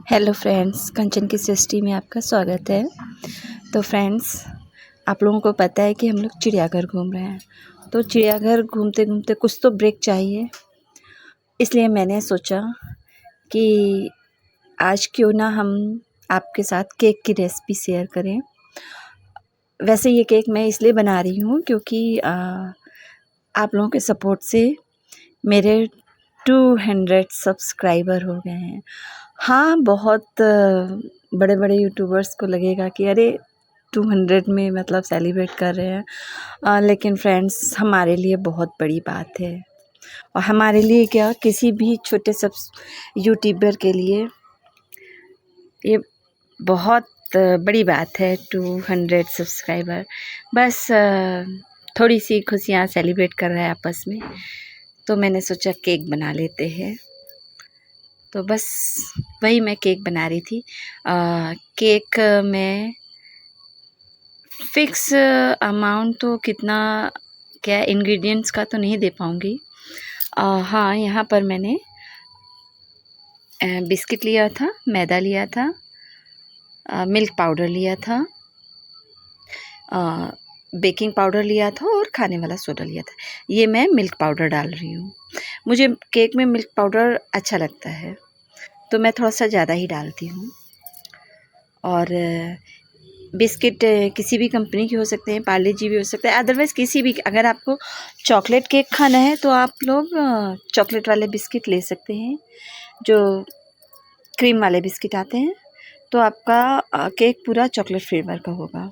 Hello friends, कंचन की सृष्टि में आपका स्वागत है। तो फ्रेंड्स, आप लोगों को पता है कि हम लोग चिड़ियाघर घूम रहे हैं। तो चिड़ियाघर घूमते घूमते कुछ तो ब्रेक चाहिए, इसलिए मैंने सोचा कि आज क्यों ना हम आपके साथ केक की रेसिपी शेयर करें। वैसे ये केक मैं इसलिए बना रही हूँ क्योंकि आप लोगों के सपोर्ट से मेरे 200 सब्सक्राइबर हो गए हैं। हाँ, बहुत बड़े बड़े यूट्यूबर्स को लगेगा कि अरे 200 में मतलब सेलिब्रेट कर रहे हैं, लेकिन फ्रेंड्स हमारे लिए बहुत बड़ी बात है। और हमारे लिए क्या, किसी भी छोटे सब यूट्यूबर के लिए ये बहुत बड़ी बात है। 200 सब्सक्राइबर बस थोड़ी सी खुशियाँ सेलिब्रेट कर रहे हैं आपस में, तो मैंने सोचा केक बना लेते हैं। तो बस वही मैं केक बना रही थी। केक में फ़िक्स अमाउंट तो कितना क्या इंग्रेडिएंट्स का तो नहीं दे पाऊँगी। हाँ, यहाँ पर मैंने बिस्किट लिया था, मैदा लिया था, मिल्क पाउडर लिया था, बेकिंग पाउडर लिया था और खाने वाला सोडा लिया था। ये मैं मिल्क पाउडर डाल रही हूँ। मुझे केक में मिल्क पाउडर अच्छा लगता है, तो मैं थोड़ा सा ज़्यादा ही डालती हूँ। और बिस्किट किसी भी कंपनी के हो सकते हैं, पार्ले जी भी हो सकता है, अदरवाइज़ किसी भी। अगर आपको चॉकलेट केक खाना है तो आप लोग चॉकलेट वाले बिस्किट ले सकते हैं, जो क्रीम वाले बिस्किट आते हैं, तो आपका केक पूरा चॉकलेट फ्लेवर का होगा।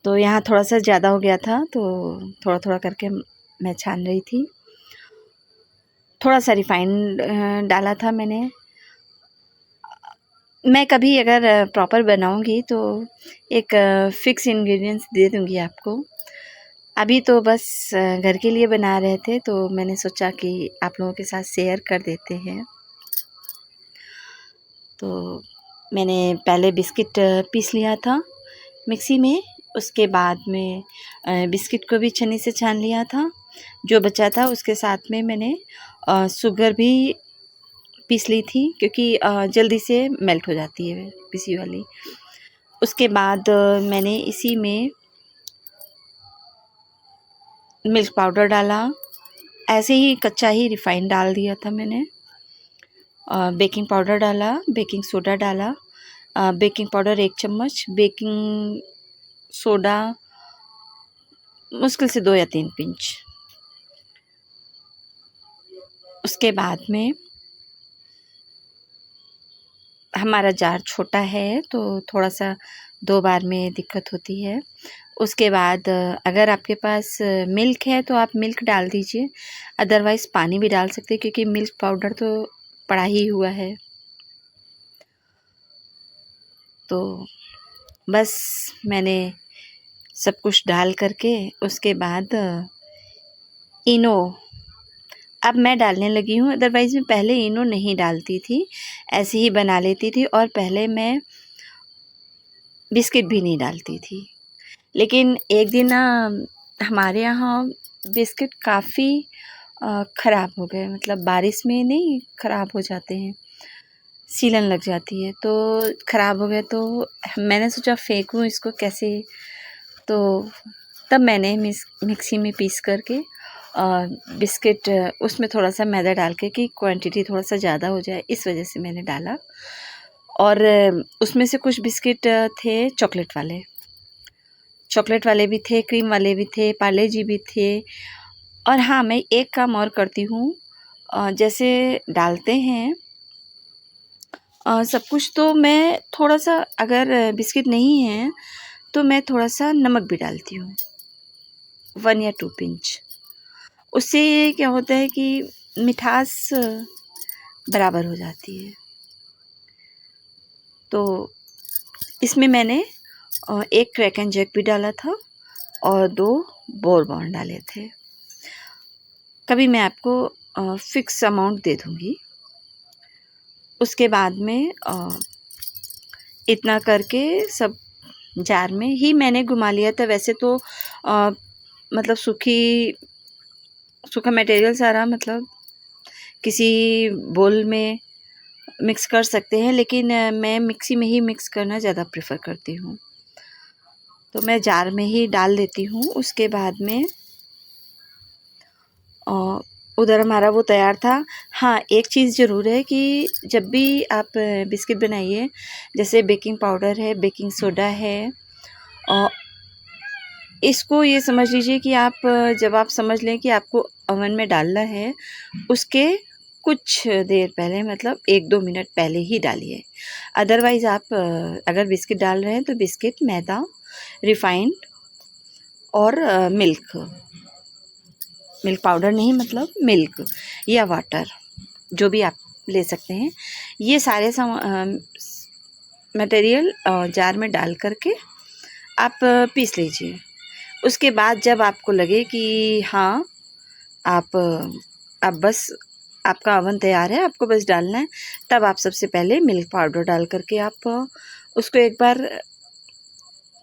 तो यहाँ थोड़ा सा ज़्यादा हो गया था, तो थोड़ा थोड़ा करके मैं छान रही थी। थोड़ा सा रिफाइंड डाला था मैंने। मैं कभी अगर प्रॉपर बनाऊंगी तो एक फ़िक्स इंग्रेडिएंट्स दे दूंगी आपको। अभी तो बस घर के लिए बना रहे थे, तो मैंने सोचा कि आप लोगों के साथ शेयर कर देते हैं। तो मैंने पहले बिस्किट पीस लिया था मिक्सी में। उसके बाद में बिस्किट को भी छन्नी से छान लिया था। जो बचा था उसके साथ में मैंने शुगर भी पीस ली थी, क्योंकि जल्दी से मेल्ट हो जाती है पिसी वाली। उसके बाद मैंने इसी में मिल्क पाउडर डाला। ऐसे ही कच्चा ही रिफाइन डाल दिया था मैंने। बेकिंग पाउडर डाला, बेकिंग सोडा डाला। बेकिंग पाउडर 1 चम्मच, बेकिंग सोडा मुश्किल से 2 या 3 पिंच। उसके बाद में हमारा जार छोटा है, तो थोड़ा सा 2 बार में दिक्कत होती है। उसके बाद अगर आपके पास मिल्क है तो आप मिल्क डाल दीजिए, अदरवाइज़ पानी भी डाल सकते हैं, क्योंकि मिल्क पाउडर तो पड़ा ही हुआ है। तो बस मैंने सब कुछ डाल करके उसके बाद इनो अब मैं डालने लगी हूँ। अदरवाइज़ मैं पहले इनो नहीं डालती थी, ऐसे ही बना लेती थी, और पहले मैं बिस्किट भी नहीं डालती थी। लेकिन एक दिन हमारे यहाँ बिस्किट काफ़ी ख़राब हो गए, मतलब बारिश में नहीं ख़राब हो जाते हैं, सीलन लग जाती है, तो ख़राब हो गए। तो मैंने सोचा फेंकूँ इसको कैसे, तो तब मैंने मिक्सी में पीस करके बिस्किट उसमें थोड़ा सा मैदा डाल के कि क्वांटिटी थोड़ा सा ज़्यादा हो जाए, इस वजह से मैंने डाला। और उसमें से कुछ बिस्किट थे चॉकलेट वाले भी थे, क्रीम वाले भी थे, पार्ले जी भी थे। और हाँ, मैं एक काम और करती हूँ, जैसे डालते हैं सब कुछ, तो मैं थोड़ा सा, अगर बिस्किट नहीं है तो मैं थोड़ा सा नमक भी डालती हूँ, 1 या 2 पिंच। उससे क्या होता है कि मिठास बराबर हो जाती है। तो इसमें मैंने 1 क्रैक एंड जैक भी डाला था और 2 बोरबॉन डाले थे। कभी मैं आपको फ़िक्स अमाउंट दे दूँगी। उसके बाद में इतना करके सब जार में ही मैंने घुमा लिया था। वैसे तो मतलब सूखा मटेरियल सारा, मतलब किसी बोल में मिक्स कर सकते हैं, लेकिन मैं मिक्सी में ही मिक्स करना ज़्यादा प्रेफर करती हूँ। तो मैं जार में ही डाल देती हूँ। उसके बाद में उधर हमारा वो तैयार था। हाँ, एक चीज़ ज़रूर है कि जब भी आप बिस्किट बनाइए, जैसे बेकिंग पाउडर है, बेकिंग सोडा है, और इसको ये समझ लीजिए कि आप जब आप समझ लें कि आपको ओवन में डालना है, उसके कुछ देर पहले, मतलब 1-2 मिनट पहले ही डालिए। अदरवाइज़ आप अगर बिस्किट डाल रहे हैं तो बिस्किट, मैदा, रिफाइंड और मिल्क पाउडर नहीं, मतलब मिल्क या वाटर, जो भी आप ले सकते हैं। ये सारे मटेरियल जार में डाल करके आप पीस लीजिए। उसके बाद जब आपको लगे कि हाँ, आप अब बस आपका ओवन तैयार है, आपको बस डालना है, तब आप सबसे पहले मिल्क पाउडर डाल करके आप उसको एक बार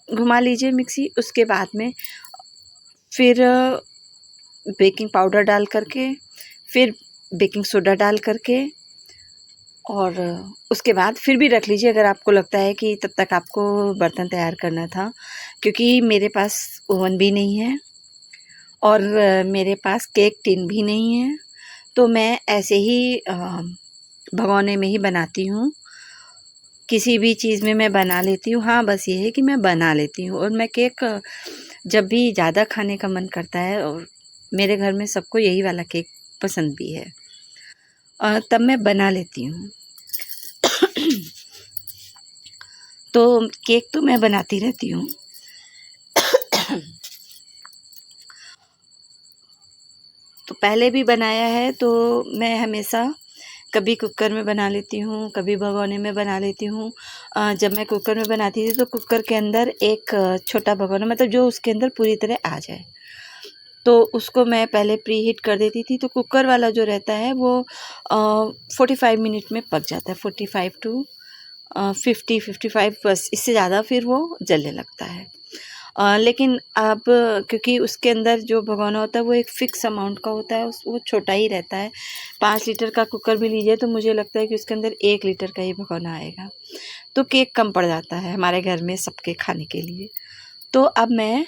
घुमा लीजिए मिक्सी। उसके बाद में फिर बेकिंग पाउडर डाल करके, फिर बेकिंग सोडा डाल करके, और उसके बाद फिर भी रख लीजिए अगर आपको लगता है कि तब तक आपको बर्तन तैयार करना था। क्योंकि मेरे पास ओवन भी नहीं है और मेरे पास केक टिन भी नहीं है, तो मैं ऐसे ही भगोने में ही बनाती हूँ। किसी भी चीज़ में मैं बना लेती हूँ। हाँ, बस ये है कि मैं बना लेती हूँ, और मैं केक जब भी ज़्यादा खाने का मन करता है, और मेरे घर में सबको यही वाला केक पसंद भी है, तब मैं बना लेती हूँ। तो केक तो मैं बनाती रहती हूँ। तो पहले भी बनाया है, तो मैं हमेशा कभी कुकर में बना लेती हूँ, कभी भगोने में बना लेती हूँ। जब मैं कुकर में बनाती थी तो कुकर के अंदर एक छोटा भगोना, मतलब जो उसके अंदर पूरी तरह आ जाए, तो उसको मैं पहले प्री हीट कर देती थी। तो कुकर वाला जो रहता है वो 45 मिनट में पक जाता है, 45 टू 50-55, बस इससे ज़्यादा फिर वो जलने लगता है। लेकिन अब क्योंकि उसके अंदर जो भगोना होता है वो एक फ़िक्स अमाउंट का होता है, वो छोटा ही रहता है। 5 लीटर का कुकर भी लीजिए तो मुझे लगता है कि उसके अंदर 1 लीटर का ही भगोना आएगा, तो केक कम पड़ जाता है हमारे घर में सबके खाने के लिए। तो अब मैं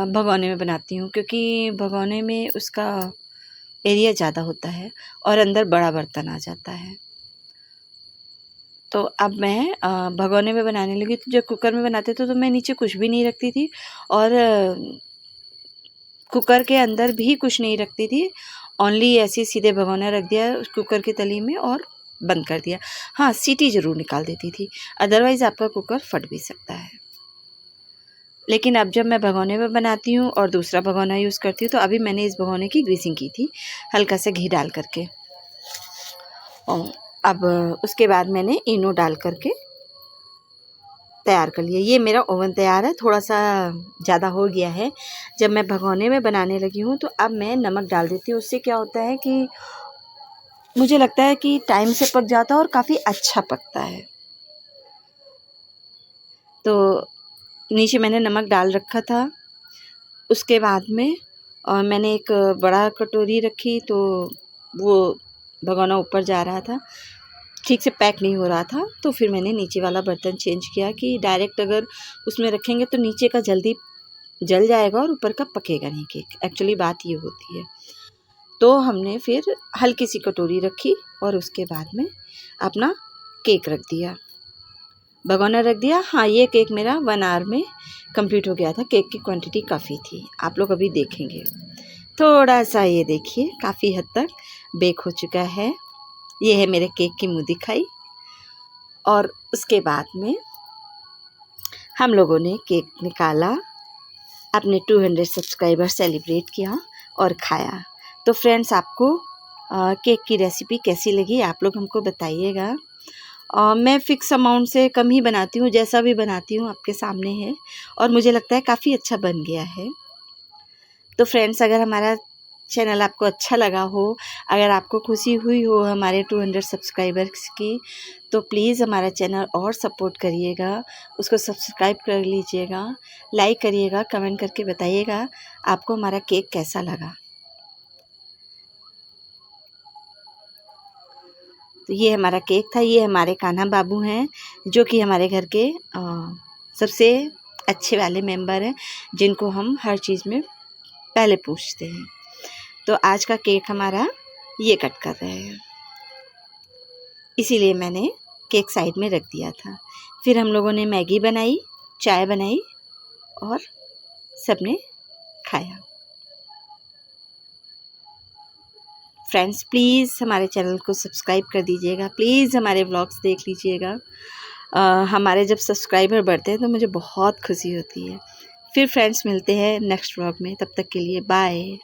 भगोने में बनाती हूँ, क्योंकि भगोने में उसका एरिया ज़्यादा होता है और अंदर बड़ा बर्तन आ जाता है। तो अब मैं भगोने में बनाने लगी। तो जब कुकर में बनाते थे तो मैं नीचे कुछ भी नहीं रखती थी, और कुकर के अंदर भी कुछ नहीं रखती थी। ओनली ऐसे ही सीधे भगोना रख दिया कुकर की तली में और बंद कर दिया। हाँ, सीटी ज़रूर निकाल देती थी, अदरवाइज़ आपका कुकर फट भी सकता है। लेकिन अब जब मैं भगोने में बनाती हूँ और दूसरा भगोना यूज़ करती हूँ, तो अभी मैंने इस भगोने की ग्रीसिंग की थी हल्का सा घी डाल करके, और अब उसके बाद मैंने इनो डाल करके तैयार कर लिया। ये मेरा ओवन तैयार है, थोड़ा सा ज़्यादा हो गया है। जब मैं भगोने में बनाने लगी हूँ तो अब मैं नमक डाल देती हूँ। उससे क्या होता है कि मुझे लगता है कि टाइम से पक जाता है और काफ़ी अच्छा पकता है। तो नीचे मैंने नमक डाल रखा था। उसके बाद में मैंने एक बड़ा कटोरी रखी, तो वो भगोना ऊपर जा रहा था, ठीक से पैक नहीं हो रहा था, तो फिर मैंने नीचे वाला बर्तन चेंज किया कि डायरेक्ट अगर उसमें रखेंगे तो नीचे का जल्दी जल जाएगा और ऊपर का पकेगा नहीं केक, एक्चुअली बात ये होती है। तो हमने फिर हल्की सी कटोरी रखी और उसके बाद में अपना केक रख दिया, भगोना रख दिया। हाँ, ये केक मेरा 1 आवर में कंप्लीट हो गया था। केक की क्वांटिटी काफ़ी थी, आप लोग अभी देखेंगे। थोड़ा सा ये देखिए काफ़ी हद तक बेक हो चुका है। ये है मेरे केक की मुँह दिखाई। और उसके बाद में हम लोगों ने केक निकाला, अपने 200 सब्सक्राइबर सेलिब्रेट किया और खाया। तो फ्रेंड्स, आपको केक की रेसिपी कैसी लगी आप लोग हमको बताइएगा। मैं फ़िक्स अमाउंट से कम ही बनाती हूँ, जैसा भी बनाती हूँ आपके सामने है, और मुझे लगता है काफ़ी अच्छा बन गया है। तो फ्रेंड्स, अगर हमारा चैनल आपको अच्छा लगा हो, अगर आपको खुशी हुई हो हमारे 200 सब्सक्राइबर्स की, तो प्लीज़ हमारा चैनल और सपोर्ट करिएगा, उसको सब्सक्राइब कर लीजिएगा, लाइक करिएगा, कमेंट करके बताइएगा आपको हमारा केक कैसा लगा। तो ये हमारा केक था। ये हमारे कान्हा बाबू हैं, जो कि हमारे घर के सबसे अच्छे वाले मेंबर हैं, जिनको हम हर चीज़ में पहले पूछते हैं। तो आज का केक हमारा ये कट कर रहे हैं, इसीलिए मैंने केक साइड में रख दिया था। फिर हम लोगों ने मैगी बनाई, चाय बनाई और सबने खाया। फ्रेंड्स, प्लीज़ हमारे चैनल को सब्सक्राइब कर दीजिएगा, प्लीज़ हमारे व्लॉग्स देख लीजिएगा। हमारे जब सब्सक्राइबर बढ़ते हैं तो मुझे बहुत खुशी होती है। फिर फ्रेंड्स मिलते हैं नेक्स्ट व्लॉग में, तब तक के लिए बाय।